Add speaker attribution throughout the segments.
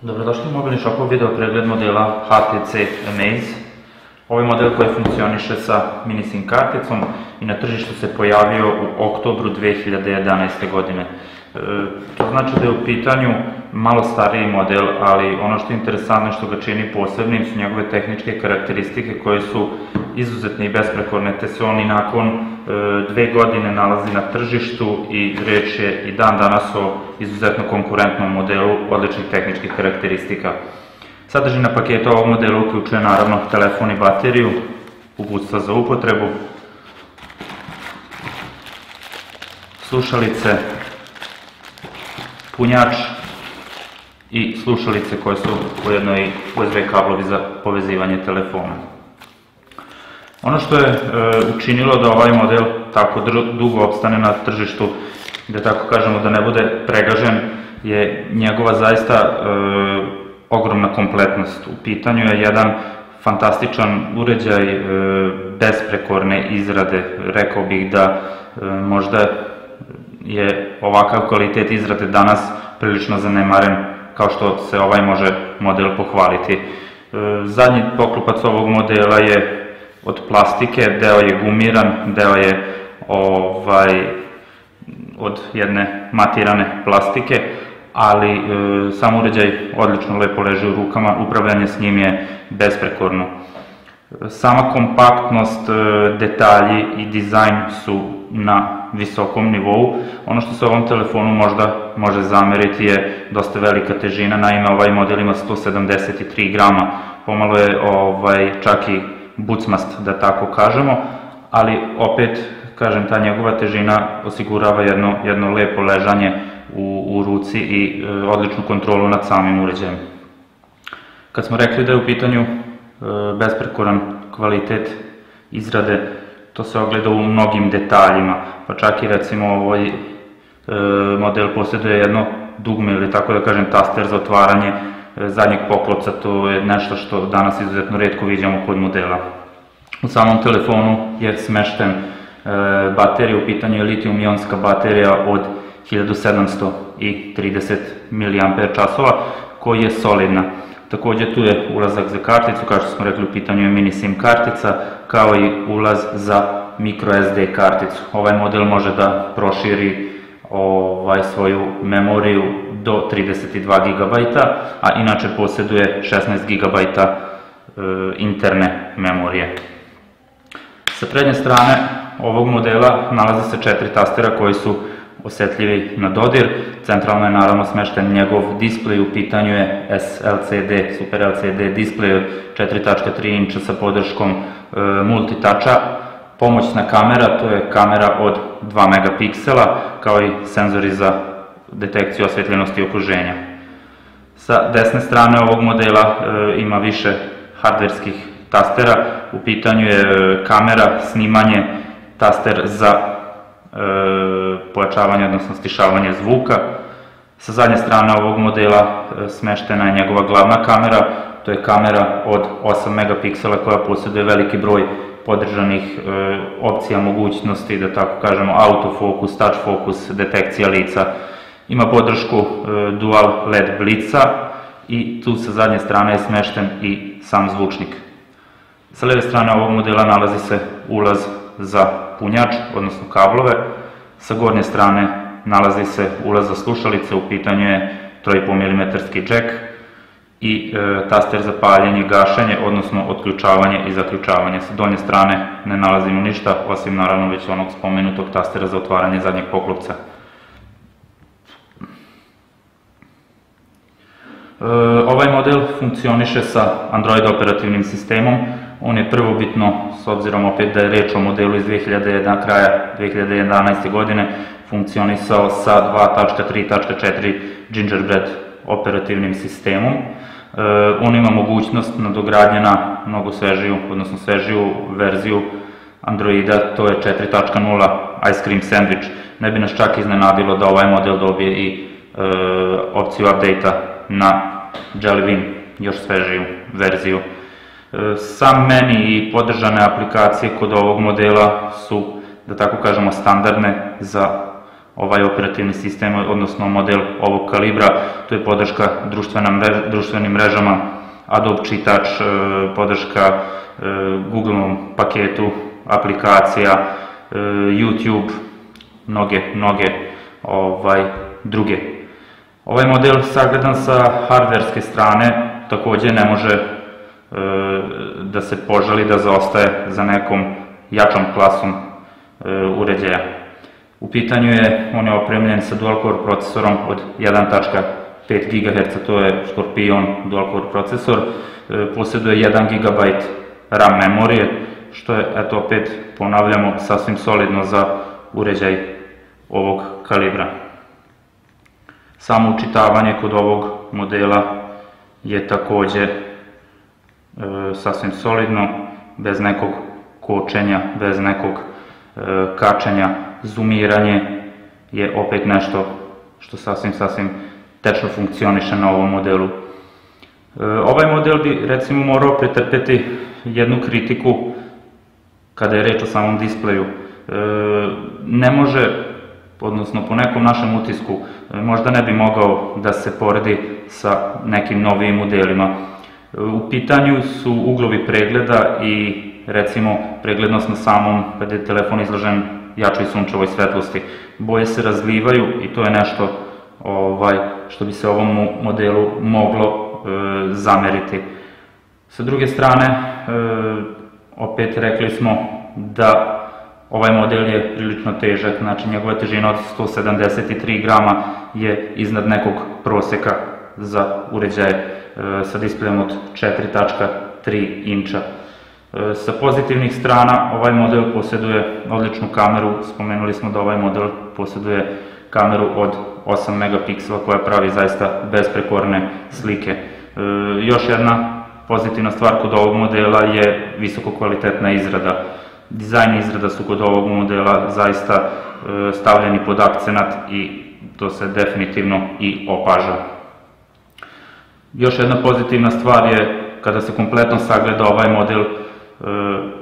Speaker 1: Dobrodošli u mobilni shopov video pregled modela HTC Amaze. Ovaj model koji funkcioniše sa mini SIM karticom i na tržištu se pojavio u oktobru 2011. godine. To znači da je u pitanju malo stariji model, ali ono što je interesantno i što ga čini posebnim su njegove tehničke karakteristike koje su izuzetne i besprekorne, te se on i nakon 2 godine nalazi na tržištu i reč je i dan danas o izuzetno konkurentnom modelu odličnih tehničkih karakteristika. Sadržina paketa ovog modela uključuje naravno telefon i bateriju, uputstva za upotrebu, slušalice, punjač i slušalice koje su ujedno i USB kablovi za povezivanje telefona. Ono što je učinilo da ovaj model tako dugo opstane na tržištu, da tako kažemo da ne bude pregažen, je njegova zaista ogromna kompletnost. U pitanju je jedan fantastičan uređaj besprekorne izrade. Rekao bih da možda je ovakav kvalitet izrade danas prilično zanemaren, kao što se ovaj može model pohvaliti. Zadnji poklopac ovog modela je od plastike, deo je gumiran, deo je od jedne matirane plastike, ali sam uređaj odlično lepo leži u rukama, upravljanje s njim je besprekorno. Sama kompaktnost, detalji i dizajn su na visokom nivou. Ono što se ovom telefonu možda može zameriti je dosta velika težina, naime ovaj model ima 173 grama, pomalo je čak i bucmast, da tako kažemo, ali opet, kažem, ta njegova težina osigurava jedno lepo ležanje u ruci i odličnu kontrolu nad samim uređajem. Kad smo rekli da je u pitanju besprekoran kvalitet izrade, to se ogleda u mnogim detaljima, pa čak i recimo ovaj model posjeduje jedno dugme ili tako da kažem taster za otvaranje zadnjeg poklopca. To je nešto što danas izuzetno retko viđamo kod modela. U samom telefonu je smešten baterija, u pitanju je litijum-ionska baterija od 1730 mAh koji je solidna. Također tu je ulazak za karticu, kao što smo rekli u pitanju je mini SIM kartica, kao i ulaz za microSD karticu. Ovaj model može da proširi svoju memoriju do 32 GB, a inače posjeduje 16 GB interne memorije. Sa prednje strane ovog modela nalazi se 4 tastera koji su osjetljivi na dodir. Centralno je naravno smešten njegov displej, u pitanju je SLCD, Super LCD displej od 4.3 inča sa podrškom multitoucha. Pomoćna kamera, to je kamera od 2 megapiksela, kao i senzori za detekciju osvetljenosti okruženja. Sa desne strane ovog modela ima više hardverskih tastera, u pitanju je kamera, snimanje, taster za pojačavanje, odnosno stišavanje zvuka. Sa zadnje strane ovog modela smeštena je njegova glavna kamera, to je kamera od 8 megapiksela koja posjeduje veliki broj podržanih opcija, mogućnosti, da tako kažemo, autofokus, touch focus, detekcija lica. Ima podršku dual LED blica i tu sa zadnje strane je smešten i sam zvučnik. Sa leve strane ovog modela nalazi se ulaz za punjač, odnosno kablove. Sa gornje strane nalazi se ulaz za slušalice, u pitanju je 3,5 mm džek i taster za paljenje, gašenje, odnosno otključavanje i zaključavanje. Sa donje strane ne nalazimo ništa, osim naravno već onog spomenutog tastera za otvaranje zadnjeg poklopca. Ovaj model funkcioniše sa Android operativnim sistemom. On je prvobitno, s obzirom opet da je reč o modelu iz kraja 2011. godine, funkcionisao sa 2.3.4 Gingerbread operativnim sistemom. On ima mogućnost nadogradnje na mnogo svežiju, odnosno svežiju verziju Androida, to je 4.0 Ice Cream Sandwich. Ne bi nas čak iznenadilo da ovaj model dobije i opciju update-a na Jelly Bean, još svežiju verziju. Sam meni i podržane aplikacije kod ovog modela su, da tako kažemo, standardne za ovaj operativni sistem, odnosno model ovog kalibra. To je podrška društvenim mrežama, Adobe čitač, podrška Googleovom paketu aplikacija, YouTube, mnoge druge. Ovaj model sagledan sa hardverske strane takođe ne može da se požali da zaostaje za nekom jačom klasom uređaja. U pitanju je, on je opremljen sa dual-core procesorom od 1.5 GHz, to je Scorpion dual-core procesor, posjeduje 1 GB RAM memorije, što je, eto opet ponavljamo, sasvim solidno za uređaj ovog kalibra. Samo učitavanje kod ovog modela je takođe sasvim solidno, bez nekog kočenja, bez nekog kačenja. Zoomiranje je opet nešto što sasvim tečno funkcioniše na ovom modelu. Ovaj model bi recimo morao pretrpeti jednu kritiku kada je reč o samom displeju. Ne može, odnosno po nekom našem utisku, možda ne bi mogao da se poredi sa nekim novijim modelima. U pitanju su uglovi pregleda i recimo preglednost na samom, kada je telefon izložen jačoj sunčevoj svetlosti. Boje se razlivaju i to je nešto što bi se ovom modelu moglo zameriti. Sa druge strane, opet rekli smo da ovaj model je prilično težak, znači njegova težina od 173 grama je iznad nekog proseka za uređaje sa displejem od 4.3 inča. Sa pozitivnih strana ovaj model posjeduje odličnu kameru, spomenuli smo da ovaj model posjeduje kameru od 8 megapiksela koja pravi zaista besprekorne slike. Još jedna pozitivna stvar kod ovog modela je visoko kvalitetna izrada. Dizajn i izrada su kod ovog modela zaista stavljeni pod akcenat i to se definitivno i opaža. Još jedna pozitivna stvar je kada se kompletno sagleda ovaj model,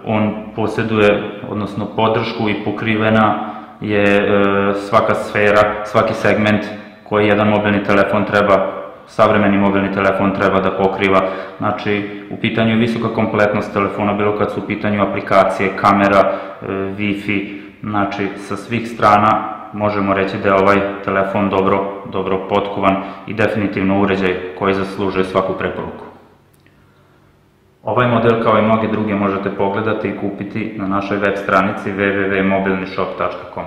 Speaker 1: on posjeduje, odnosno podršku i pokrivena je svaka sfera, svaki segment koji jedan mobilni telefon treba, savremeni mobilni telefon treba da pokriva. Znači, u pitanju je visoka kompletnost telefona, bilo kad su u pitanju aplikacije, kamera, Wi-Fi, znači sa svih strana možemo reći da je ovaj telefon dobro potkovan i definitivno uređaj koji zaslužuje svaku preporuku. Ovaj model kao i mnoge druge možete pogledati i kupiti na našoj web stranici www.mobilnishop.com.